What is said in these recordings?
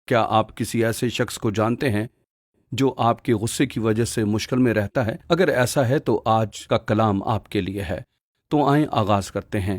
کیا آپ کسی ایسے شخص کو جانتے ہیں جو آپ کے غصے کی وجہ سے مشکل میں رہتا ہے؟ اگر ایسا ہے تو آج کا کلام آپ کے لیے ہے۔ تو آئیں آغاز کرتے ہیں۔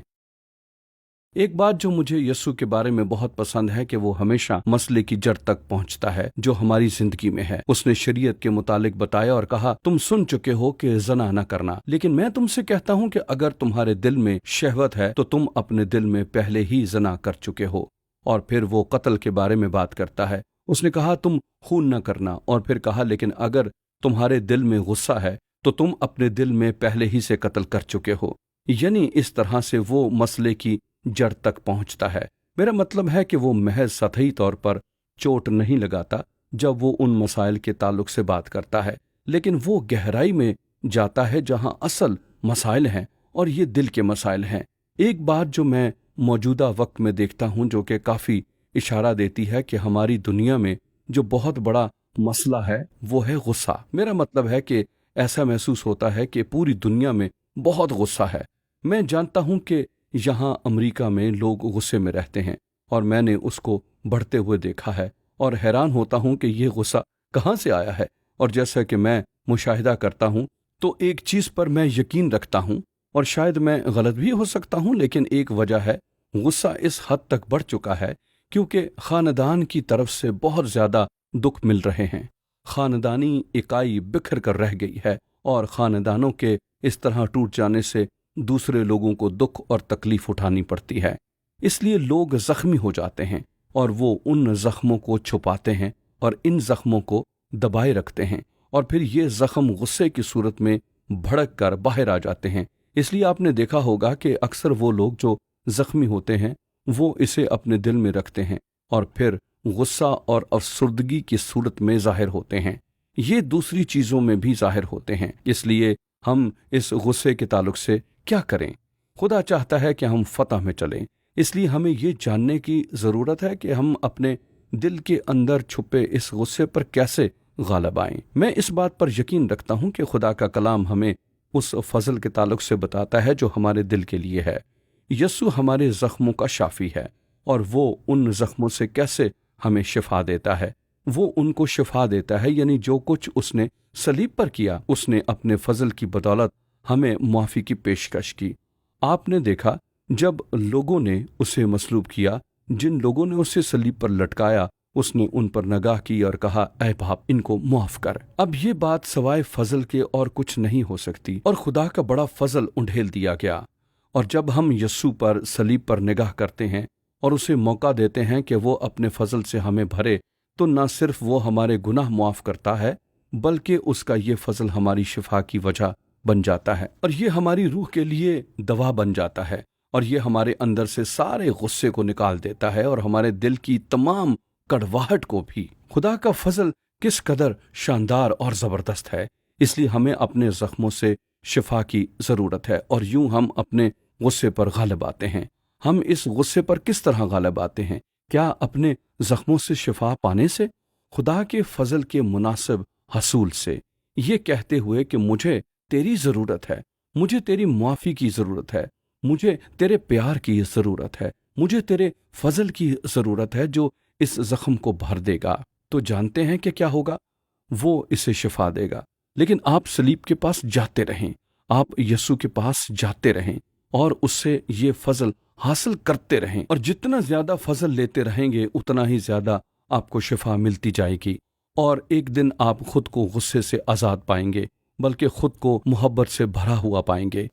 ایک بات جو مجھے یسوع کے بارے میں بہت پسند ہے کہ وہ ہمیشہ مسئلے کی جڑ تک پہنچتا ہے جو ہماری زندگی میں ہے۔ اس نے شریعت کے متعلق بتایا اور کہا، تم سن چکے ہو کہ زنا نہ کرنا، لیکن میں تم سے کہتا ہوں کہ اگر تمہارے دل میں شہوت ہے تو تم اپنے دل میں پہلے ہی زنا کر چکے ہو۔ اور پھر وہ قتل کے بارے میں بات کرتا ہے۔ اس نے کہا تم خون نہ کرنا، اور پھر کہا لیکن اگر تمہارے دل میں غصہ ہے تو تم اپنے دل میں پہلے ہی سے قتل کر چکے ہو۔ یعنی اس طرح سے وہ مسئلے کی جڑ تک پہنچتا ہے۔ میرا مطلب ہے کہ وہ محض سطحی طور پر چوٹ نہیں لگاتا جب وہ ان مسائل کے تعلق سے بات کرتا ہے، لیکن وہ گہرائی میں جاتا ہے جہاں اصل مسائل ہیں، اور یہ دل کے مسائل ہیں۔ ایک بات جو میں موجودہ وقت میں دیکھتا ہوں جو کہ کافی اشارہ دیتی ہے کہ ہماری دنیا میں جو بہت بڑا مسئلہ ہے وہ ہے غصہ۔ میرا مطلب ہے کہ ایسا محسوس ہوتا ہے کہ پوری دنیا میں بہت غصہ ہے۔ میں جانتا ہوں کہ یہاں امریکہ میں لوگ غصے میں رہتے ہیں، اور میں نے اس کو بڑھتے ہوئے دیکھا ہے، اور حیران ہوتا ہوں کہ یہ غصہ کہاں سے آیا ہے۔ اور جیسا کہ میں مشاہدہ کرتا ہوں تو ایک چیز پر میں یقین رکھتا ہوں، اور شاید میں غلط بھی ہو سکتا ہوں، لیکن ایک وجہ ہے غصہ اس حد تک بڑھ چکا ہے کیونکہ خاندان کی طرف سے بہت زیادہ دکھ مل رہے ہیں۔ خاندانی اکائی بکھر کر رہ گئی ہے، اور خاندانوں کے اس طرح ٹوٹ جانے سے دوسرے لوگوں کو دکھ اور تکلیف اٹھانی پڑتی ہے۔ اس لیے لوگ زخمی ہو جاتے ہیں، اور وہ ان زخموں کو چھپاتے ہیں اور ان زخموں کو دبائے رکھتے ہیں، اور پھر یہ زخم غصے کی صورت میں بھڑک کر باہر آ جاتے ہیں۔ اس لیے آپ نے دیکھا ہوگا کہ اکثر وہ لوگ جو زخمی ہوتے ہیں وہ اسے اپنے دل میں رکھتے ہیں، اور پھر غصہ اور افسردگی کی صورت میں ظاہر ہوتے ہیں۔ یہ دوسری چیزوں میں بھی ظاہر ہوتے ہیں۔ اس لیے ہم اس غصے کے تعلق سے کیا کریں؟ خدا چاہتا ہے کہ ہم فتح میں چلیں۔ اس لیے ہمیں یہ جاننے کی ضرورت ہے کہ ہم اپنے دل کے اندر چھپے اس غصے پر کیسے غالب آئیں۔ میں اس بات پر یقین رکھتا ہوں کہ خدا کا کلام ہمیں اس فضل کے تعلق سے بتاتا ہے جو ہمارے دل کے لیے ہے۔ یسوع ہمارے زخموں کا شافی ہے، اور وہ ان زخموں سے کیسے ہمیں شفا دیتا ہے۔ وہ ان کو شفا دیتا ہے، یعنی جو کچھ اس نے صلیب پر کیا، اس نے اپنے فضل کی بدولت ہمیں معافی کی پیشکش کی۔ آپ نے دیکھا جب لوگوں نے اسے مصلوب کیا، جن لوگوں نے اسے صلیب پر لٹکایا، اس نے ان پر نگاہ کی اور کہا، اے باپ ان کو معاف کر۔ اب یہ بات سوائے فضل کے اور کچھ نہیں ہو سکتی، اور خدا کا بڑا فضل انڈھیل دیا گیا۔ اور جب ہم یسوع پر صلیب پر نگاہ کرتے ہیں اور اسے موقع دیتے ہیں کہ وہ اپنے فضل سے ہمیں بھرے، تو نہ صرف وہ ہمارے گناہ معاف کرتا ہے بلکہ اس کا یہ فضل ہماری شفا کی وجہ بن جاتا ہے، اور یہ ہماری روح کے لیے دوا بن جاتا ہے، اور یہ ہمارے اندر سے سارے غصے کو نکال دیتا ہے اور ہمارے دل کی تمام کڑواہٹ کو بھی۔ خدا کا فضل کس قدر شاندار اور زبردست ہے۔ اس لیے ہمیں اپنے زخموں سے شفا کی ضرورت ہے، اور یوں ہم اپنے غصے پر غالب آتے ہیں۔ ہم اس غصے پر کس طرح غالب آتے ہیں؟ کیا اپنے زخموں سے شفا پانے سے؟ خدا کے فضل کے مناسب حصول سے، یہ کہتے ہوئے کہ مجھے تیری ضرورت ہے، مجھے تیری معافی کی ضرورت ہے، مجھے تیرے پیار کی ضرورت ہے، مجھے تیرے فضل کی ضرورت ہے جو اس زخم کو بھر دے گا۔ تو جانتے ہیں کہ کیا ہوگا؟ وہ اسے شفا دے گا۔ لیکن آپ صلیب کے پاس جاتے رہیں، آپ یسوع کے پاس جاتے رہیں اور اس سے یہ فضل حاصل کرتے رہیں، اور جتنا زیادہ فضل لیتے رہیں گے اتنا ہی زیادہ آپ کو شفا ملتی جائے گی، اور ایک دن آپ خود کو غصے سے آزاد پائیں گے، بلکہ خود کو محبت سے بھرا ہوا پائیں گے۔